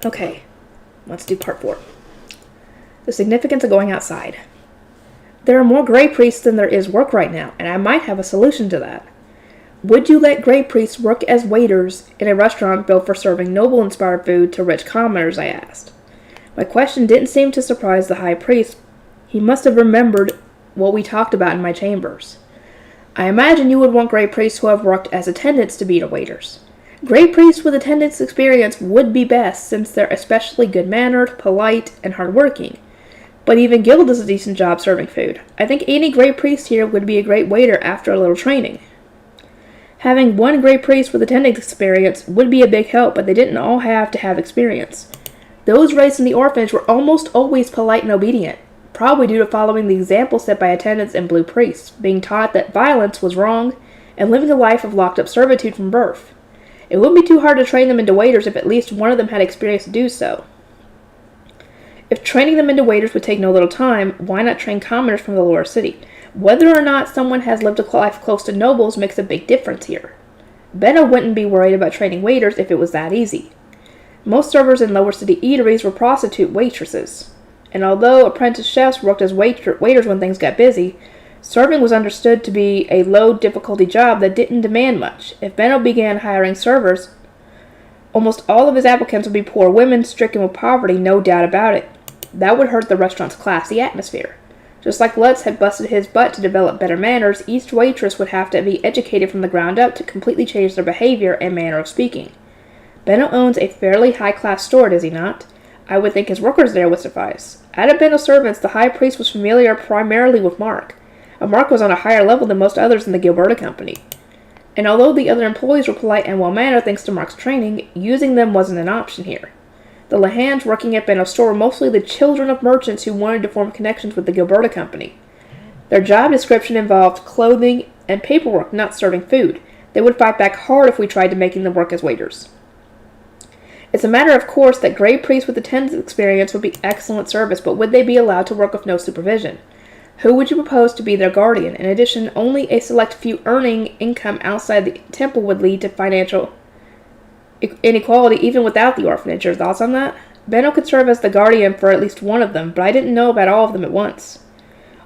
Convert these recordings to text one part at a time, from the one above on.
Okay, let's do part 4. The significance of going outside. There are more Grey Priests than there is work right now, and I might have a solution to that. Would you let Grey Priests work as waiters in a restaurant built for serving noble-inspired food to rich commoners, I asked. My question didn't seem to surprise the High Priest. He must have remembered what we talked about in my chambers. I imagine you would want Grey Priests who have worked as attendants to be your waiters. Grey Priests with attendance experience would be best, since they're especially good-mannered, polite, and hardworking. But even Guild does a decent job serving food. I think any Grey Priest here would be a great waiter after a little training. Having one Grey Priest with attendance experience would be a big help, but they didn't all have to have experience. Those raised in the orphanage were almost always polite and obedient, probably due to following the example set by attendants and blue priests, being taught that violence was wrong, and living a life of locked-up servitude from birth. It wouldn't be too hard to train them into waiters if at least one of them had experience to do so. If training them into waiters would take no little time, why not train commoners from the lower city? Whether or not someone has lived a life close to nobles makes a big difference here. Benno wouldn't be worried about training waiters if it was that easy. Most servers in lower city eateries were prostitute waitresses, and although apprentice chefs worked as waiters when things got busy, serving was understood to be a low-difficulty job that didn't demand much. If Benno began hiring servers, almost all of his applicants would be poor women stricken with poverty, no doubt about it. That would hurt the restaurant's classy atmosphere. Just like Lutz had busted his butt to develop better manners, each waitress would have to be educated from the ground up to completely change their behavior and manner of speaking. Benno owns a fairly high-class store, does he not? I would think his workers there would suffice. Out of Benno's servants, the High Priest was familiar primarily with Mark. Mark was on a higher level than most others in the Gilberta Company. And although the other employees were polite and well-mannered thanks to Mark's training, using them wasn't an option here. The Lahans working at Benno's store were mostly the children of merchants who wanted to form connections with the Gilberta Company. Their job description involved clothing and paperwork, not serving food. They would fight back hard if we tried to making them work as waiters. It's a matter of course that Grey Priests with attendance experience would be excellent service, but would they be allowed to work with no supervision? Who would you propose to be their guardian? In addition, only a select few earning income outside the temple would lead to financial inequality even without the orphanage. Your thoughts on that? Benno could serve as the guardian for at least one of them, but I didn't know about all of them at once.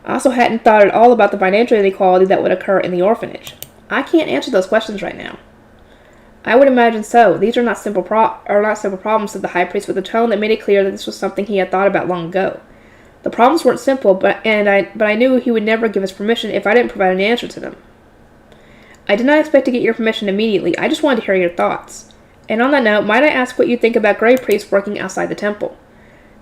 I also hadn't thought at all about the financial inequality that would occur in the orphanage. I can't answer those questions right now. I would imagine so. These are not simple problems, said the High Priest with a tone that made it clear that this was something he had thought about long ago. The problems weren't simple, but I knew he would never give us permission if I didn't provide an answer to them. I did not expect to get your permission immediately. I just wanted to hear your thoughts. And on that note, might I ask what you think about Grey Priests working outside the temple?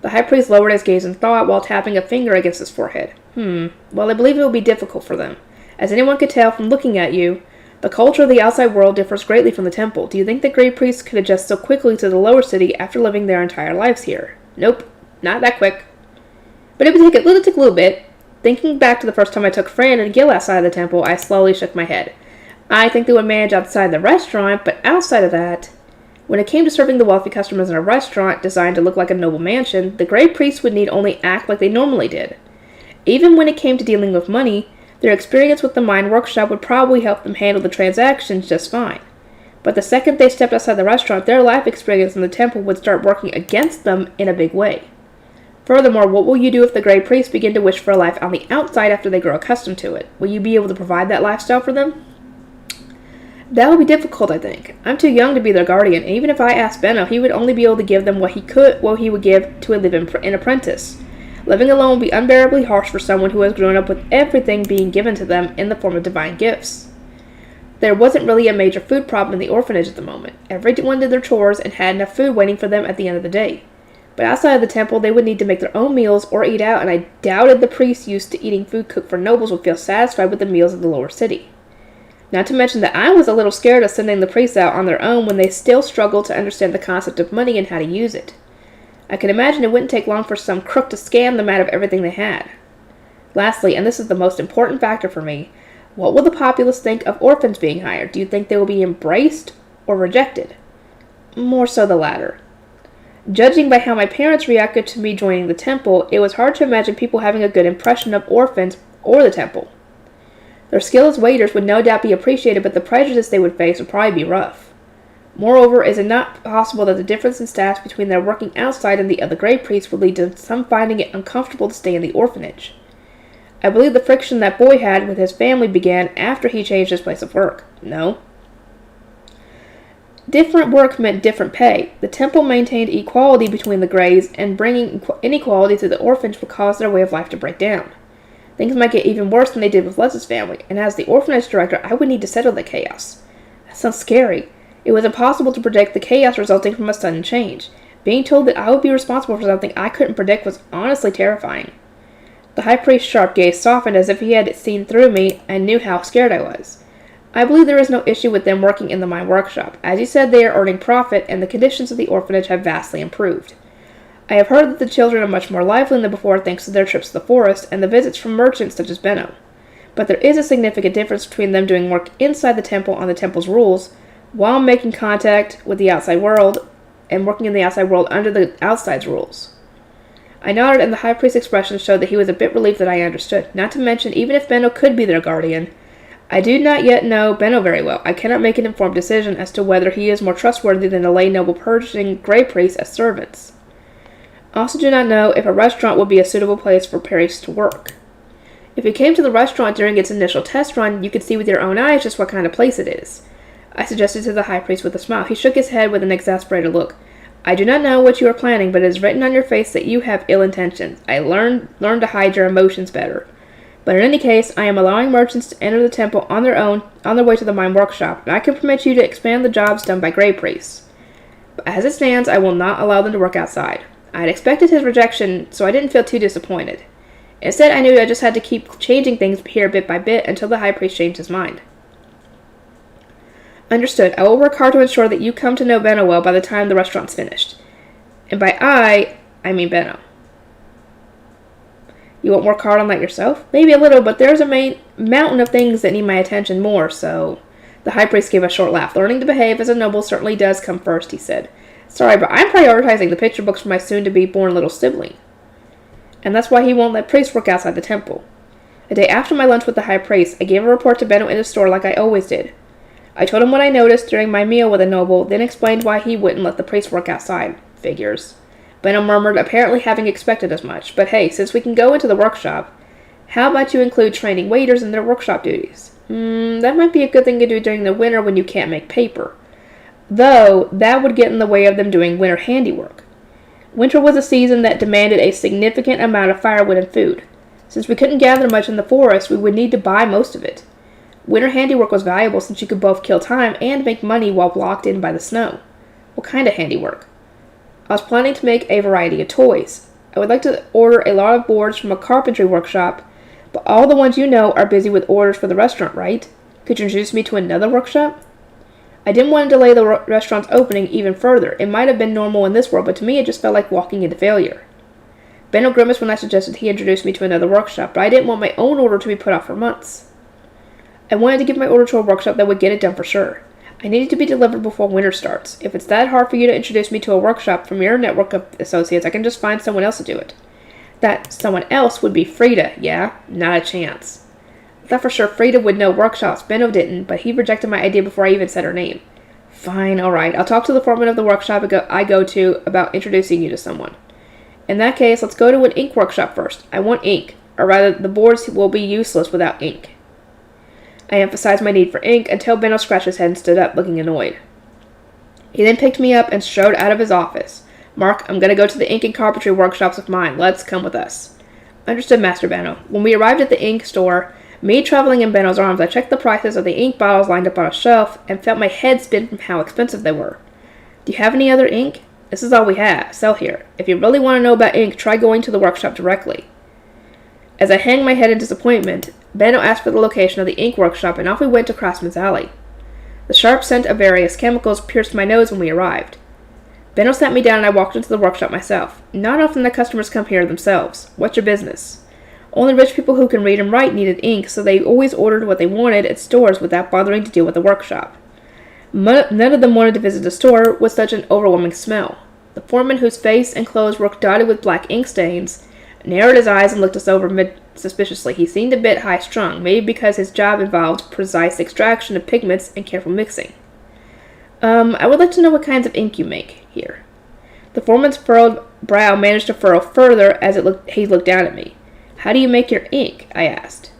The High Priest lowered his gaze in thought while tapping a finger against his forehead. Well, I believe it will be difficult for them. As anyone could tell from looking at you, the culture of the outside world differs greatly from the temple. Do you think that Grey Priests could adjust so quickly to the lower city after living their entire lives here? Nope, not that quick. But it would take a little bit. Thinking back to the first time I took Fran and Gil outside the temple, I slowly shook my head. I think they would manage outside the restaurant, but outside of that, when it came to serving the wealthy customers in a restaurant designed to look like a noble mansion, the Grey Priests would need only act like they normally did. Even when it came to dealing with money, their experience with the mine workshop would probably help them handle the transactions just fine. But the second they stepped outside the restaurant, their life experience in the temple would start working against them in a big way. Furthermore, what will you do if the Grey Priests begin to wish for a life on the outside after they grow accustomed to it? Will you be able to provide that lifestyle for them? That would be difficult, I think. I'm too young to be their guardian, and even if I asked Benno, he would only be able to give them what he would give to a live-in apprentice. Living alone would be unbearably harsh for someone who has grown up with everything being given to them in the form of divine gifts. There wasn't really a major food problem in the orphanage at the moment. Everyone did their chores and had enough food waiting for them at the end of the day. But outside of the temple, they would need to make their own meals or eat out, and I doubted the priests used to eating food cooked for nobles would feel satisfied with the meals of the lower city. Not to mention that I was a little scared of sending the priests out on their own when they still struggled to understand the concept of money and how to use it. I can imagine it wouldn't take long for some crook to scam them out of everything they had. Lastly, and this is the most important factor for me, what will the populace think of orphans being hired? Do you think they will be embraced or rejected? More so the latter. Judging by how my parents reacted to me joining the temple, it was hard to imagine people having a good impression of orphans or the temple. Their skill as waiters would no doubt be appreciated, but the prejudice they would face would probably be rough. Moreover, is it not possible that the difference in status between their working outside and the other Grey Priests would lead to some finding it uncomfortable to stay in the orphanage? I believe the friction that boy had with his family began after he changed his place of work. No? Different work meant different pay. The temple maintained equality between the Greys, and bringing inequality to the orphanage would cause their way of life to break down. Things might get even worse than they did with Les's family, and as the orphanage director, I would need to settle the chaos. That sounds scary. It was impossible to predict the chaos resulting from a sudden change. Being told that I would be responsible for something I couldn't predict was honestly terrifying. The high priest's sharp gaze softened as if he had seen through me and knew how scared I was. I believe there is no issue with them working in the mine workshop. As you said, they are earning profit, and the conditions of the orphanage have vastly improved. I have heard that the children are much more lively than before thanks to their trips to the forest and the visits from merchants such as Benno. But there is a significant difference between them doing work inside the temple on the temple's rules, while making contact with the outside world, and working in the outside world under the outside's rules. I nodded, and the high priest's expression showed that he was a bit relieved that I understood. Not to mention, even if Benno could be their guardian, I do not yet know Benno very well. I cannot make an informed decision as to whether he is more trustworthy than the lay noble purging Grey priests as servants. I also do not know if a restaurant would be a suitable place for priests to work. If you came to the restaurant during its initial test run, you could see with your own eyes just what kind of place it is. I suggested to the high priest with a smile. He shook his head with an exasperated look. I do not know what you are planning, but it is written on your face that you have ill intentions. I learn to hide your emotions better. But in any case, I am allowing merchants to enter the temple on their own, on their way to the mine workshop, and I can permit you to expand the jobs done by Grey priests. But as it stands, I will not allow them to work outside. I had expected his rejection, so I didn't feel too disappointed. Instead, I knew I just had to keep changing things here bit by bit until the high priest changed his mind. Understood. I will work hard to ensure that you come to know Benno well by the time the restaurant's finished. And by I mean Benno. You won't work hard on that yourself? Maybe a little, but there's a mountain of things that need my attention more, so... The high priest gave a short laugh. Learning to behave as a noble certainly does come first, he said. Sorry, but I'm prioritizing the picture books for my soon-to-be-born little sibling. And that's why he won't let priests work outside the temple. A day after my lunch with the high priest, I gave a report to Benno in the store like I always did. I told him what I noticed during my meal with the noble, then explained why he wouldn't let the priest work outside. Figures. Benno murmured, apparently having expected as much. But hey, since we can go into the workshop, how about you include training waiters in their workshop duties? That might be a good thing to do during the winter when you can't make paper. Though, that would get in the way of them doing winter handiwork. Winter was a season that demanded a significant amount of firewood and food. Since we couldn't gather much in the forest, we would need to buy most of it. Winter handiwork was valuable since you could both kill time and make money while blocked in by the snow. What kind of handiwork? I was planning to make a variety of toys. I would like to order a lot of boards from a carpentry workshop, but all the ones you know are busy with orders for the restaurant, right? Could you introduce me to another workshop? I didn't want to delay the restaurant's opening even further. It might have been normal in this world, but to me it just felt like walking into failure. Benno grimaced when I suggested he introduce me to another workshop, but I didn't want my own order to be put off for months. I wanted to give my order to a workshop that would get it done for sure. I needed to be delivered before winter starts. If it's that hard for you to introduce me to a workshop from your network of associates, I can just find someone else to do it. That someone else would be Frida, yeah? Not a chance. I thought for sure Frida would know workshops. Benno didn't, but he rejected my idea before I even said her name. Fine, alright. I'll talk to the foreman of the workshop I go to about introducing you to someone. In that case, let's go to an ink workshop first. I want ink, or rather, the boards will be useless without ink. I emphasized my need for ink until Benno scratched his head and stood up, looking annoyed. He then picked me up and strode out of his office. Mark, I'm going to go to the ink and carpentry workshops of mine. Let's come with us. Understood, Master Benno. When we arrived at the ink store, me traveling in Benno's arms, I checked the prices of the ink bottles lined up on a shelf and felt my head spin from how expensive they were. Do you have any other ink? This is all we have. Sell here. If you really want to know about ink, try going to the workshop directly. As I hanged my head in disappointment, Benno asked for the location of the ink workshop, and off we went to Craftsman's Alley. The sharp scent of various chemicals pierced my nose when we arrived. Benno sat me down and I walked into the workshop myself. Not often the customers come here themselves. What's your business? Only rich people who can read and write needed ink, so they always ordered what they wanted at stores without bothering to deal with the workshop. None of them wanted to visit the store with such an overwhelming smell. The foreman, whose face and clothes were dotted with black ink stains, narrowed his eyes and looked us over suspiciously. He seemed a bit high-strung, maybe because his job involved precise extraction of pigments and careful mixing. I would like to know what kinds of ink you make here. The foreman's furrowed brow managed to furrow further as he looked down at me. How do you make your ink? I asked.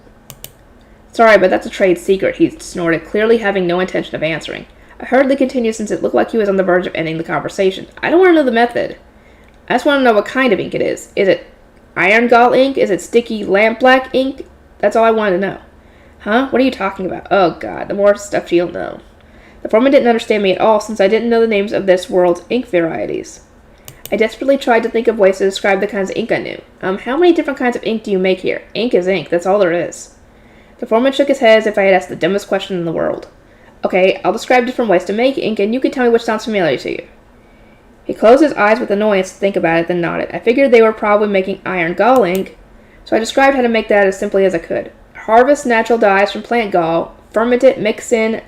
Sorry, but that's a trade secret, he snorted, clearly having no intention of answering. I hurriedly continued since it looked like he was on the verge of ending the conversation. I don't want to know the method. I just want to know what kind of ink it is. Is it iron gall ink? Is it sticky lampblack ink? That's all I wanted to know. Huh? What are you talking about? Oh, God, the more stuff you'll know. The foreman didn't understand me at all since I didn't know the names of this world's ink varieties. I desperately tried to think of ways to describe the kinds of ink I knew. How many different kinds of ink do you make here? Ink is ink, that's all there is. The foreman shook his head as if I had asked the dumbest question in the world. Okay, I'll describe different ways to make ink, and you can tell me which sounds familiar to you. He closed his eyes with annoyance to think about it, then nodded. I figured they were probably making iron gall ink, so I described how to make that as simply as I could. Harvest natural dyes from plant gall, ferment it, mix in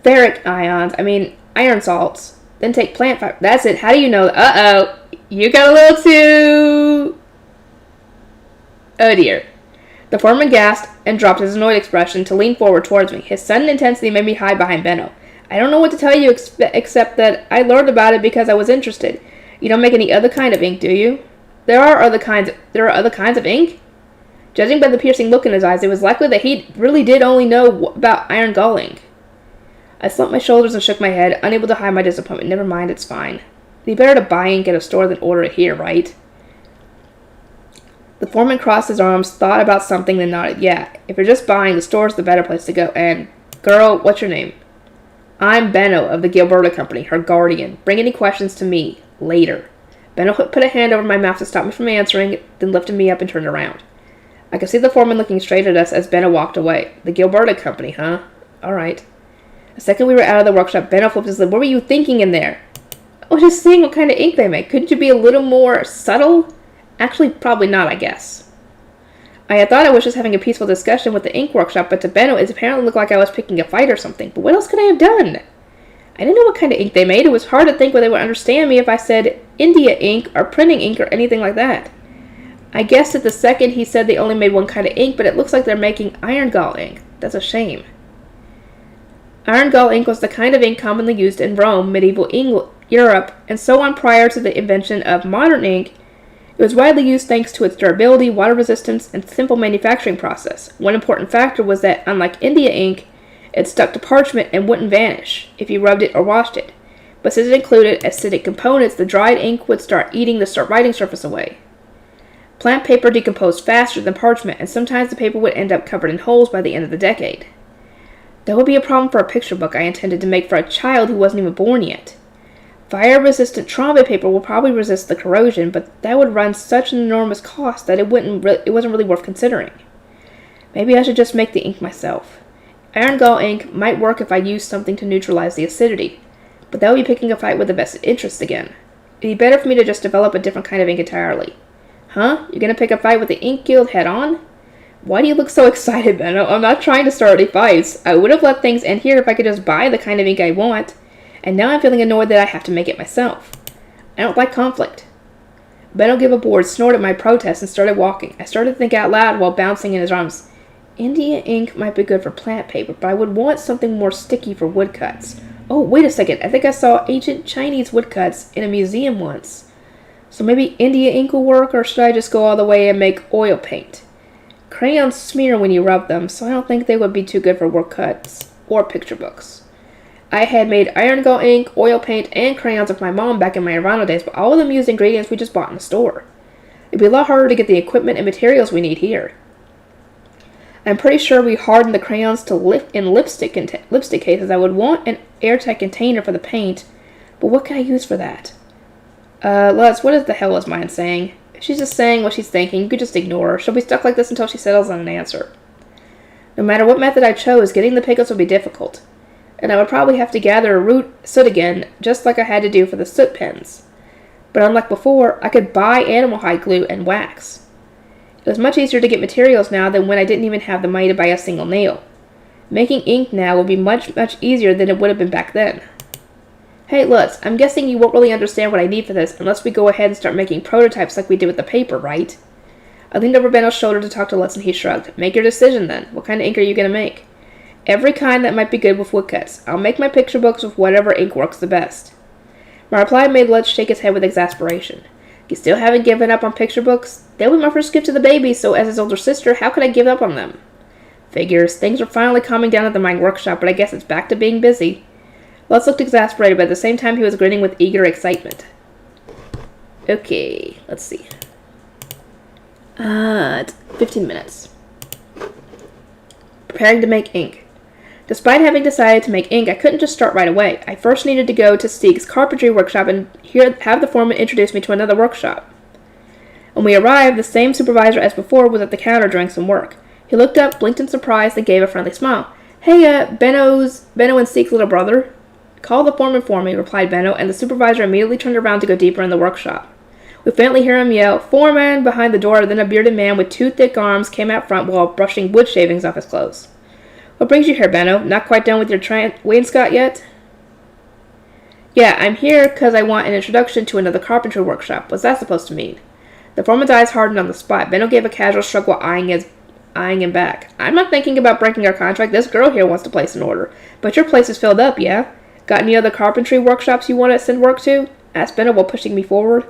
iron salts, then take plant fiber. That's it. How do you know? Uh-oh. You got a little too... Oh, dear. The foreman gasped and dropped his annoyed expression to lean forward towards me. His sudden intensity made me hide behind Benno. I don't know what to tell you except that I learned about it because I was interested. You don't make any other kind of ink, do you? There are other kinds of ink? Judging by the piercing look in his eyes, it was likely that he really did only know about iron gall ink. I slumped my shoulders and shook my head, unable to hide my disappointment. Never mind, it's fine. It'd be better to buy ink at a store than order it here, right? The foreman crossed his arms, thought about something, then nodded. Yeah, if you're just buying, the store's the better place to go. And, girl, what's your name? I'm Benno of the Gilberta Company, her guardian. Bring any questions to me later. Benno put a hand over my mouth to stop me from answering, then lifted me up and turned around. I could see the foreman looking straight at us as Benno walked away. The Gilberta Company, huh? All right. The second we were out of the workshop, Benno flipped his lid. What were you thinking in there? I was just seeing what kind of ink they make. Couldn't you be a little more subtle? Actually, probably not, I guess. I had thought I was just having a peaceful discussion with the ink workshop, but to Benno it apparently looked like I was picking a fight or something. But what else could I have done? I didn't know what kind of ink they made. It was hard to think whether they would understand me if I said India ink or printing ink or anything like that. I guessed at the second he said they only made one kind of ink, but it looks like they're making iron gall ink. That's a shame. Iron gall ink was the kind of ink commonly used in Rome, medieval Europe, and so on prior to the invention of modern ink. It was widely used thanks to its durability, water resistance, and simple manufacturing process. One important factor was that, unlike India ink, it stuck to parchment and wouldn't vanish if you rubbed it or washed it. But since it included acidic components, the dried ink would start eating the writing surface away. Plant paper decomposed faster than parchment, and sometimes the paper would end up covered in holes by the end of the decade. That would be a problem for a picture book I intended to make for a child who wasn't even born yet. Fire-resistant trauma paper will probably resist the corrosion, but that would run such an enormous cost that it wasn't really worth considering. Maybe I should just make the ink myself. Iron gall ink might work if I used something to neutralize the acidity, but that would be picking a fight with the vested interest again. It'd be better for me to just develop a different kind of ink entirely. Huh? You're gonna pick a fight with the Ink Guild head-on? Why do you look so excited, Benno? I'm not trying to start any fights. I would have let things end here if I could just buy the kind of ink I want. And now I'm feeling annoyed that I have to make it myself. I don't like conflict. Benno gave a bored snort at my protest and started walking. I started to think out loud while bouncing in his arms. India ink might be good for plant paper, but I would want something more sticky for woodcuts. Oh, wait a second. I think I saw ancient Chinese woodcuts in a museum once. So maybe India ink will work, or should I just go all the way and make oil paint? Crayons smear when you rub them, so I don't think they would be too good for woodcuts or picture books. I had made iron gall ink, oil paint, and crayons with my mom back in my Irano days, but all of them used ingredients we just bought in the store. It'd be a lot harder to get the equipment and materials we need here. I'm pretty sure we hardened the crayons in lipstick cases. I would want an airtight container for the paint, but what can I use for that? Les, what the hell is mine saying? If she's just saying what she's thinking, you could just ignore her. She'll be stuck like this until she settles on an answer. No matter what method I chose, getting the pickles would be difficult. And I would probably have to gather a root soot again, just like I had to do for the soot pens. But unlike before, I could buy animal hide glue and wax. It was much easier to get materials now than when I didn't even have the money to buy a single nail. Making ink now would be much easier than it would have been back then. Hey, Lutz, I'm guessing you won't really understand what I need for this unless we go ahead and start making prototypes like we did with the paper, right? I leaned over Benno's shoulder to talk to Lutz and he shrugged. Make your decision then. What kind of ink are you going to make? Every kind that might be good with woodcuts. I'll make my picture books with whatever ink works the best. My reply made Lutz shake his head with exasperation. You still haven't given up on picture books? They were my first gift to the baby, so as his older sister, how could I give up on them? Figures. Things are finally calming down at the mine workshop, but I guess it's back to being busy. Lutz looked exasperated, but at the same time he was grinning with eager excitement. Okay, let's see. It's 15 minutes. Preparing to make ink. Despite having decided to make ink, I couldn't just start right away. I first needed to go to Stieg's carpentry workshop and have the foreman introduce me to another workshop. When we arrived, the same supervisor as before was at the counter doing some work. He looked up, blinked in surprise, then gave a friendly smile. Hey, Benno and Stieg's little brother? Call the foreman for me, replied Benno, and the supervisor immediately turned around to go deeper in the workshop. We faintly hear him yell, Foreman! Behind the door, then a bearded man with 2 thick arms came out front while brushing wood shavings off his clothes. What brings you here, Benno? Not quite done with your wainscot yet? Yeah, I'm here because I want an introduction to another carpentry workshop. What's that supposed to mean? The foreman's eyes hardened on the spot. Benno gave a casual shrug while eyeing him back. I'm not thinking about breaking our contract. This girl here wants to place an order. But your place is filled up, yeah? Got any other carpentry workshops you want to send work to? Asked Benno while pushing me forward.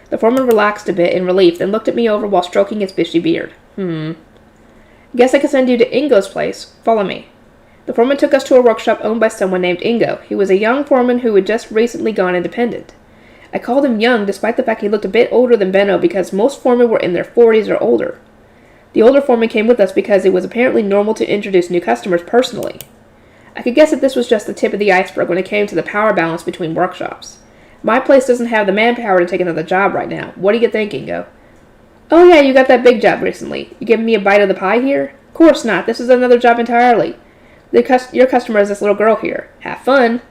The foreman relaxed a bit in relief, then looked at me over while stroking his bushy beard. Guess I could send you to Ingo's place. Follow me. The foreman took us to a workshop owned by someone named Ingo. He was a young foreman who had just recently gone independent. I called him young despite the fact he looked a bit older than Benno because most foremen were in their 40s or older. The older foreman came with us because it was apparently normal to introduce new customers personally. I could guess that this was just the tip of the iceberg when it came to the power balance between workshops. My place doesn't have the manpower to take another job right now. What do you think, Ingo? Oh yeah, you got that big job recently. You giving me a bite of the pie here? Of course not. This is another job entirely. Your customer is this little girl here. Have fun.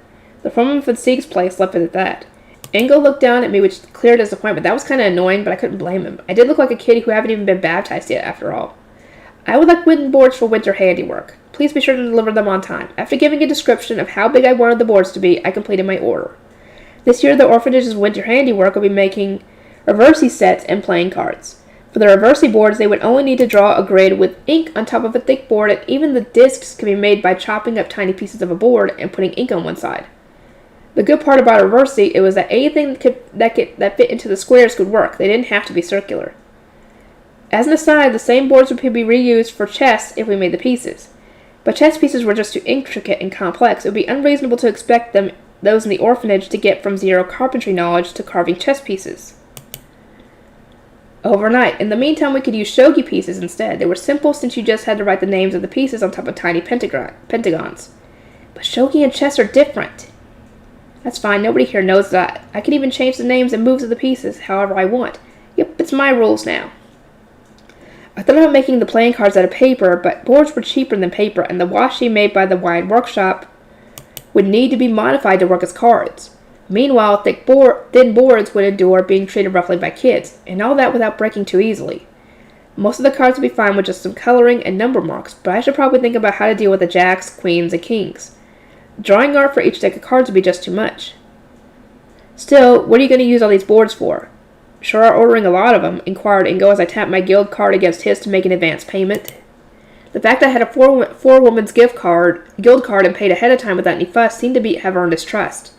The foreman from Sieg's place left it at that. Ingo looked down at me with clear disappointment. That was kind of annoying, but I couldn't blame him. I did look like a kid who haven't even been baptized yet, after all. I would like wooden boards for winter handiwork. Please be sure to deliver them on time. After giving a description of how big I wanted the boards to be, I completed my order. This year, the orphanage's winter handiwork will be making reversey sets and playing cards. For the reversey boards, they would only need to draw a grid with ink on top of a thick board, and even the discs can be made by chopping up tiny pieces of a board and putting ink on one side. The good part about reversey, it was that anything that fit into the squares could work. They didn't have to be circular. As an aside, the same boards would be reused for chess if we made the pieces. But chess pieces were just too intricate and complex. It would be unreasonable to expect those in the orphanage to get from zero carpentry knowledge to carving chess pieces overnight. In the meantime, we could use shogi pieces instead. They were simple since you just had to write the names of the pieces on top of tiny pentagons. But shogi and chess are different. That's fine, nobody here knows that. I can even change the names and moves of the pieces however I want. Yep, it's my rules now. I thought about making the playing cards out of paper, but boards were cheaper than paper, and the washi made by the wine workshop would need to be modified to work as cards. Meanwhile, thin boards would endure being treated roughly by kids, and all that without breaking too easily. Most of the cards would be fine with just some coloring and number marks, but I should probably think about how to deal with the jacks, queens, and kings. Drawing art for each deck of cards would be just too much. Still, what are you going to use all these boards for? Sure are ordering a lot of them, inquired Ingo as I tapped my guild card against his to make an advance payment. The fact I had a four-woman's guild card and paid ahead of time without any fuss seemed to have earned his trust.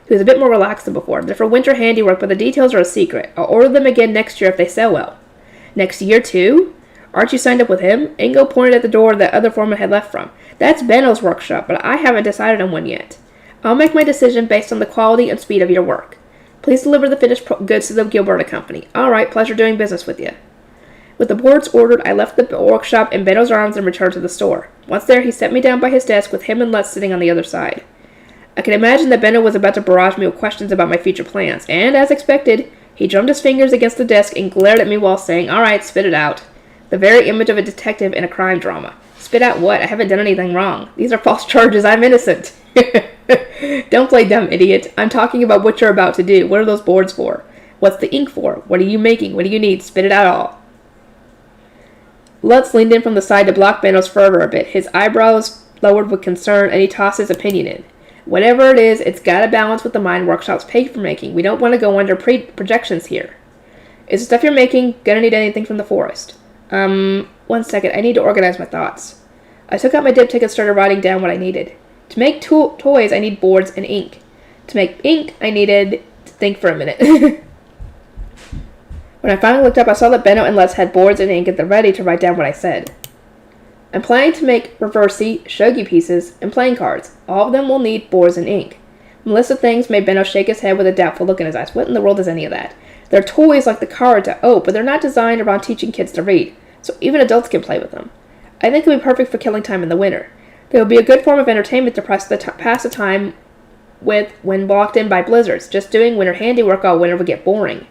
He was a bit more relaxed than before. They're for winter handiwork, but the details are a secret. I'll order them again next year if they sell well. Next year, too? Aren't you signed up with him? Ingo pointed at the door the other foreman had left from. That's Benno's workshop, but I haven't decided on one yet. I'll make my decision based on the quality and speed of your work. Please deliver the finished goods to the Gilberta Company. All right, pleasure doing business with you. With the boards ordered, I left the workshop in Benno's arms and returned to the store. Once there, he set me down by his desk with him and Lutz sitting on the other side. I could imagine that Benno was about to barrage me with questions about my future plans, and, as expected, he drummed his fingers against the desk and glared at me while saying, "All right, spit it out." The very image of a detective in a crime drama. Spit out what? I haven't done anything wrong. These are false charges. I'm innocent. Don't play dumb, idiot. I'm talking about what you're about to do. What are those boards for? What's the ink for? What are you making? What do you need? Spit it out all. Lutz leaned in from the side to block Benno's fervor a bit. His eyebrows lowered with concern, and he tossed his opinion in. Whatever it is, it's got to balance with the mine workshop's paper making. We don't want to go under projections here. Is the stuff you're making gonna need anything from the forest? 1 second. I need to organize my thoughts. I took out my diptych and started writing down what I needed. To make toys, I need boards and ink. To make ink, I needed to think for a minute. When I finally looked up, I saw that Benno and Les had boards and ink at the ready to write down what I said. I'm planning to make reversey, shogi pieces, and playing cards. All of them will need boards and ink. The list of things made Benno shake his head with a doubtful look in his eyes. What in the world is any of that? They're toys like the cards at O, but they're not designed around teaching kids to read, so even adults can play with them. I think they'll be perfect for killing time in the winter. They will be a good form of entertainment to pass the time with when blocked in by blizzards. Just doing winter handiwork all winter would get boring.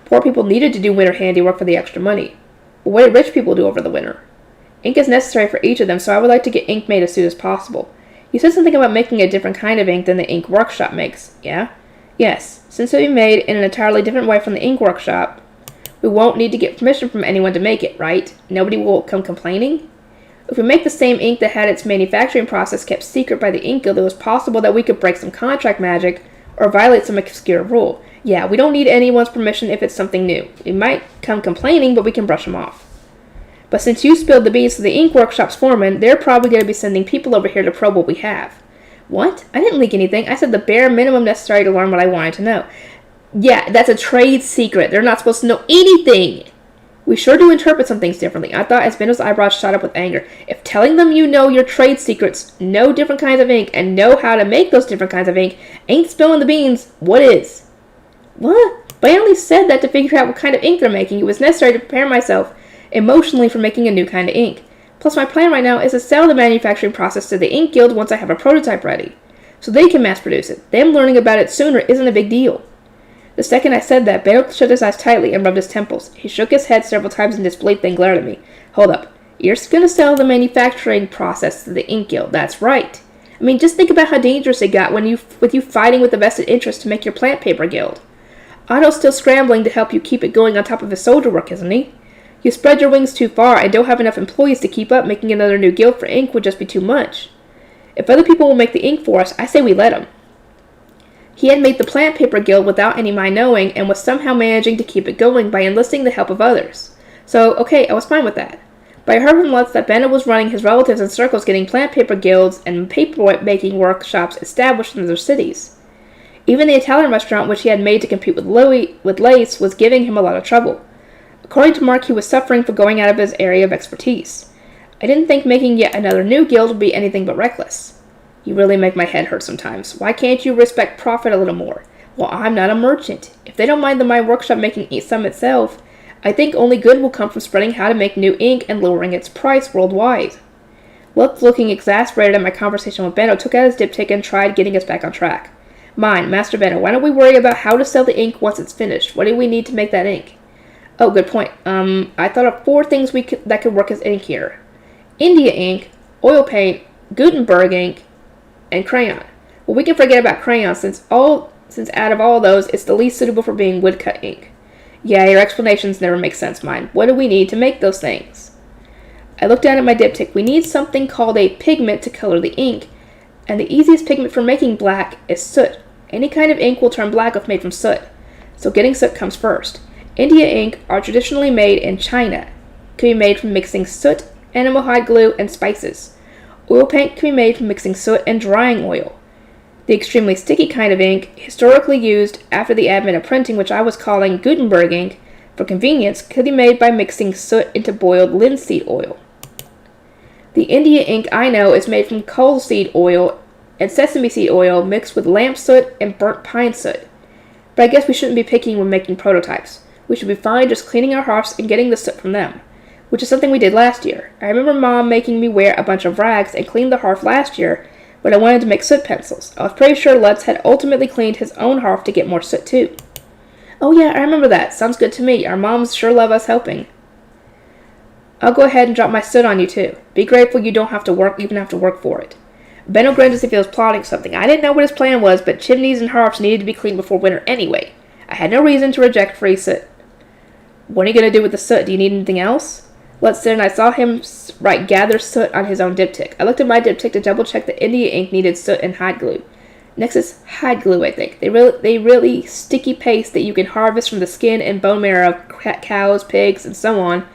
Poor people needed to do winter handiwork for the extra money. But what did rich people do over the winter? Ink is necessary for each of them, so I would like to get ink made as soon as possible. You said something about making a different kind of ink than the ink workshop makes, yeah? Yes. Since it will be made in an entirely different way from the ink workshop, we won't need to get permission from anyone to make it, right? Nobody will come complaining? If we make the same ink that had its manufacturing process kept secret by the ink guild, it was possible that we could break some contract magic or violate some obscure rule. Yeah, we don't need anyone's permission if it's something new. We might come complaining, but we can brush them off. But since you spilled the beans to the ink workshop's foreman, they're probably going to be sending people over here to probe what we have. What? I didn't leak anything. I said the bare minimum necessary to learn what I wanted to know. Yeah, that's a trade secret. They're not supposed to know anything. We sure do interpret some things differently. I thought as Benno's eyebrows shot up with anger. If telling them you know your trade secrets, know different kinds of ink, and know how to make those different kinds of ink, ain't spilling the beans, what is? What? But I only said that to figure out what kind of ink they're making. It was necessary to prepare myself emotionally for making a new kind of ink. Plus, my plan right now is to sell the manufacturing process to the ink guild once I have a prototype ready, so they can mass produce it. Them learning about it sooner isn't a big deal. The second I said that, Benno shut his eyes tightly and rubbed his temples. He shook his head several times in disbelief, then glared at me. Hold up. You're going to sell the manufacturing process to the ink guild. That's right. I mean, just think about how dangerous it got with you fighting with the vested interest to make your plant paper guild. Otto's still scrambling to help you keep it going on top of his soldier work, isn't he? You spread your wings too far and don't have enough employees to keep up. Making another new guild for ink would just be too much. If other people will make the ink for us, I say we let them. He had made the plant paper guild without any of my knowing and was somehow managing to keep it going by enlisting the help of others. So, okay, I was fine with that. But I heard from Lutz that Benno was running his relatives in circles getting plant paper guilds and paper-making workshops established in their cities. Even the Italian restaurant which he had made to compete with Lace was giving him a lot of trouble. According to Mark, he was suffering for going out of his area of expertise. I didn't think making yet another new guild would be anything but reckless. You really make my head hurt sometimes. Why can't you respect profit a little more? Well, I'm not a merchant. If they don't mind my workshop making some itself, I think only good will come from spreading how to make new ink and lowering its price worldwide. Lutz, looking exasperated at my conversation with Benno, took out his diptych and tried getting us back on track. Mine, Master Benno, why don't we worry about how to sell the ink once it's finished? What do we need to make that ink? Oh, good point. I thought of 4 things that could work as ink here. India ink, oil paint, Gutenberg ink, and crayon. Well, we can forget about crayon since out of all those, it's the least suitable for being woodcut ink. Yeah, your explanations never make sense, mine. What do we need to make those things? I looked down at my diptych. We need something called a pigment to color the ink, and the easiest pigment for making black is soot. Any kind of ink will turn black if made from soot, so getting soot comes first. India ink are traditionally made in China. Can be made from mixing soot, animal hide glue, and spices. Oil paint can be made from mixing soot and drying oil. The extremely sticky kind of ink, historically used after the advent of printing, which I was calling Gutenberg ink for convenience, could be made by mixing soot into boiled linseed oil. The India ink I know is made from coal seed oil and sesame seed oil mixed with lamp soot and burnt pine soot. But I guess we shouldn't be picky when making prototypes. We should be fine just cleaning our hearths and getting the soot from them, which is something we did last year. I remember Mom making me wear a bunch of rags and clean the hearth last year when I wanted to make soot pencils. I was pretty sure Lutz had ultimately cleaned his own hearth to get more soot too. Oh yeah, I remember that. Sounds good to me. Our moms sure love us helping. I'll go ahead and drop my soot on you too. Be grateful you don't have to work for it. Benno grinned as if he was plotting something. I didn't know what his plan was, but chimneys and hearths needed to be cleaned before winter anyway. I had no reason to reject free soot. What are you going to do with the soot? Do you need anything else? Lutz said, and I saw him gather soot on his own diptych. I looked at my diptych to double-check that India ink needed soot and hide glue. Next is hide glue, I think. They really sticky paste that you can harvest from the skin and bone marrow of cows, pigs, and so on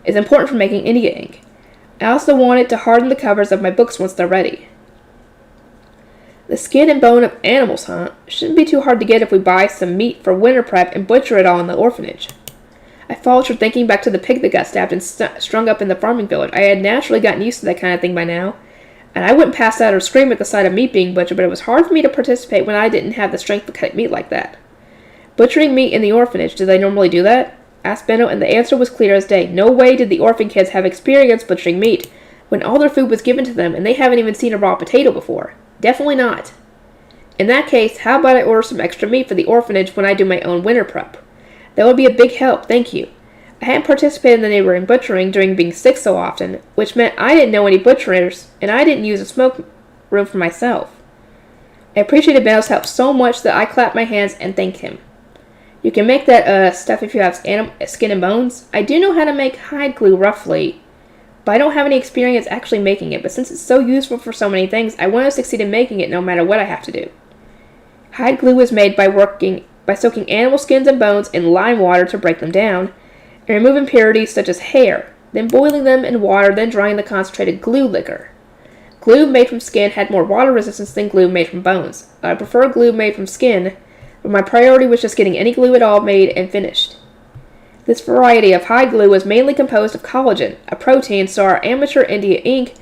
is important for making India ink. I also wanted to harden the covers of my books once they're ready. The skin and bone of animals, huh? Shouldn't be too hard to get if we buy some meat for winter prep and butcher it all in the orphanage. I faltered, thinking back to the pig that got stabbed and strung up in the farming village. I had naturally gotten used to that kind of thing by now, and I wouldn't pass out or scream at the sight of meat being butchered, but it was hard for me to participate when I didn't have the strength to cut meat like that. Butchering meat in the orphanage, do they normally do that? Asked Benno, and the answer was clear as day. No way did the orphan kids have experience butchering meat when all their food was given to them and they haven't even seen a raw potato before. Definitely not. In that case, how about I order some extra meat for the orphanage when I do my own winter prep? That would be a big help, thank you. I hadn't participated in the neighboring butchering during being sick so often, which meant I didn't know any butchers, and I didn't use a smoke room for myself. I appreciated Benno's help so much that I clapped my hands and thanked him. You can make that stuff if you have skin and bones. I do know how to make hide glue roughly, but I don't have any experience actually making it. But since it's so useful for so many things, I want to succeed in making it no matter what I have to do. Hide glue is made by soaking animal skins and bones in lime water to break them down, and remove impurities such as hair, then boiling them in water, then drying the concentrated glue liquor. Glue made from skin had more water resistance than glue made from bones. I prefer glue made from skin, but my priority was just getting any glue at all made and finished. This variety of hide glue was mainly composed of collagen, a protein, so our amateur India ink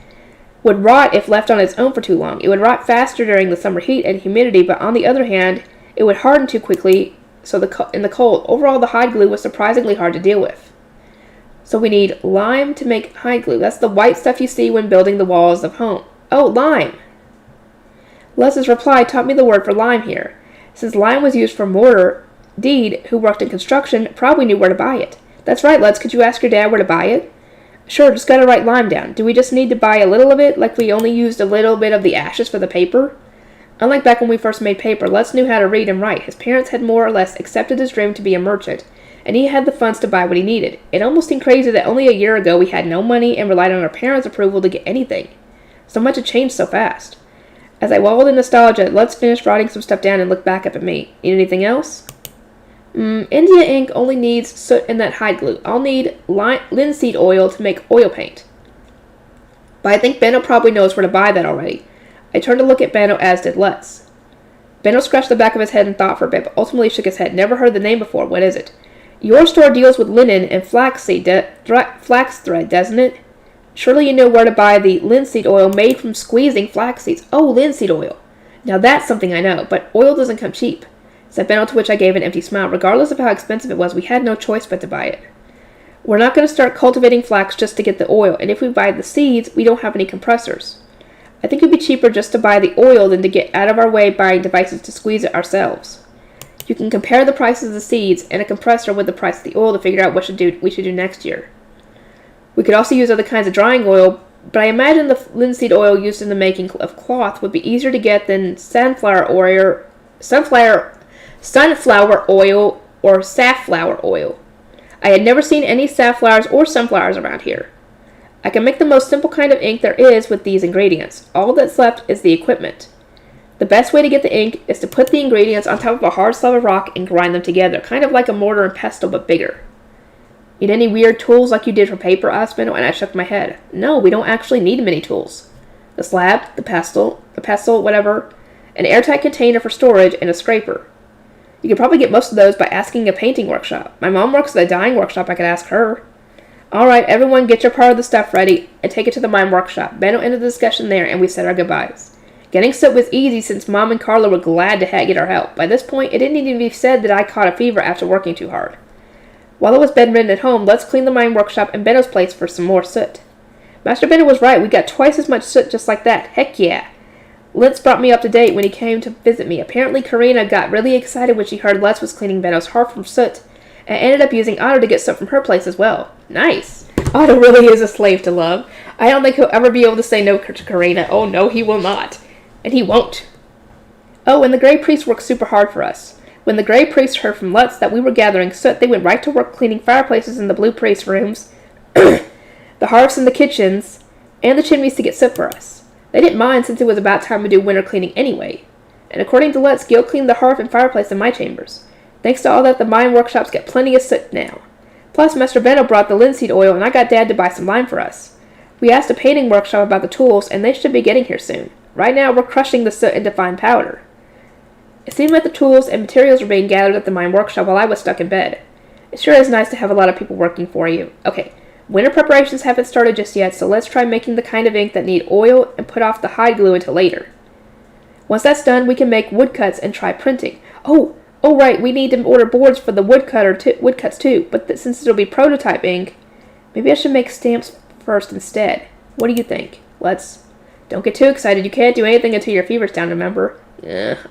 would rot if left on its own for too long. It would rot faster during the summer heat and humidity, but on the other hand, it would harden too quickly in the cold. Overall, the hide glue was surprisingly hard to deal with. So we need lime to make hide glue. That's the white stuff you see when building the walls of home. Oh, lime! Les's reply taught me the word for lime here. Since lime was used for mortar, Deed, who worked in construction, probably knew where to buy it. That's right, Les, could you ask your dad where to buy it? Sure, just gotta write lime down. Do we just need to buy a little of it, like we only used a little bit of the ashes for the paper? Unlike back when we first made paper, Les knew how to read and write. His parents had more or less accepted his dream to be a merchant, and he had the funds to buy what he needed. It almost seemed crazy that only a year ago we had no money and relied on our parents' approval to get anything. So much had changed so fast. As I wallowed in nostalgia, let's finish writing some stuff down and look back up at me. Need anything else? India ink only needs soot and that hide glue. I'll need linseed oil to make oil paint. But I think Benno probably knows where to buy that already. I turned to look at Benno, as did Les. Benno scratched the back of his head and thought for a bit, but ultimately shook his head. Never heard the name before. What is it? Your store deals with linen and flax thread, doesn't it? Surely you know where to buy the linseed oil made from squeezing flax seeds. Oh, linseed oil. Now that's something I know, but oil doesn't come cheap, said Benno, to which I gave an empty smile. Regardless of how expensive it was, we had no choice but to buy it. We're not going to start cultivating flax just to get the oil, and if we buy the seeds, we don't have any compressors. I think it would be cheaper just to buy the oil than to get out of our way buying devices to squeeze it ourselves. You can compare the prices of the seeds and a compressor with the price of the oil to figure out what we should do next year. We could also use other kinds of drying oil, but I imagine the linseed oil used in the making of cloth would be easier to get than sunflower oil or safflower oil. I had never seen any safflowers or sunflowers around here. I can make the most simple kind of ink there is with these ingredients. All that's left is the equipment. The best way to get the ink is to put the ingredients on top of a hard slab of rock and grind them together, kind of like a mortar and pestle, but bigger. Need any weird tools like you did for paper? Asked Benno, and I shook my head. No, we don't actually need many tools. The slab, the pestle, whatever, an airtight container for storage, and a scraper. You could probably get most of those by asking a painting workshop. My mom works at a dyeing workshop. I could ask her. All right, everyone, get your part of the stuff ready and take it to the mine workshop. Benno ended the discussion there, and we said our goodbyes. Getting soot was easy since Mom and Carla were glad to get our help. By this point, it didn't even be said that I caught a fever after working too hard. While I was bedridden at home, let's clean the mine workshop and Benno's place for some more soot. Master Benno was right. We got twice as much soot just like that. Heck yeah. Lentz brought me up to date when he came to visit me. Apparently, Karina got really excited when she heard Les was cleaning Benno's hearth from soot, and ended up using Otto to get soot from her place as well. Nice. Otto really is a slave to love. I don't think he'll ever be able to say no to Karina. Oh no, he will not. And he won't. Oh, and the Grey Priest worked super hard for us. When the Grey Priest heard from Lutz that we were gathering soot, they went right to work cleaning fireplaces in the Blue Priest rooms, the hearths in the kitchens, and the chimneys to get soot for us. They didn't mind since it was about time to do winter cleaning anyway. And according to Lutz, Gil cleaned the hearth and fireplace in my chambers. Thanks to all that, the mine workshops get plenty of soot now. Plus, Master Benno brought the linseed oil, and I got Dad to buy some lime for us. We asked a painting workshop about the tools, and they should be getting here soon. Right now, we're crushing the soot into fine powder. It seemed like the tools and materials were being gathered at the mine workshop while I was stuck in bed. It sure is nice to have a lot of people working for you. Okay, winter preparations haven't started just yet, so let's try making the kind of ink that need oil and put off the hide glue until later. Once that's done, we can make woodcuts and try printing. Oh, right, we need to order boards for the woodcuts too, but since it'll be prototype ink, maybe I should make stamps first instead. What do you think? Don't get too excited. You can't do anything until your fever's down, remember?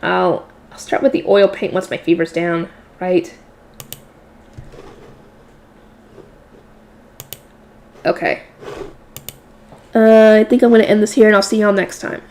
I'll start with the oil paint once my fever's down, right? Okay. I think I'm going to end this here, and I'll see y'all next time.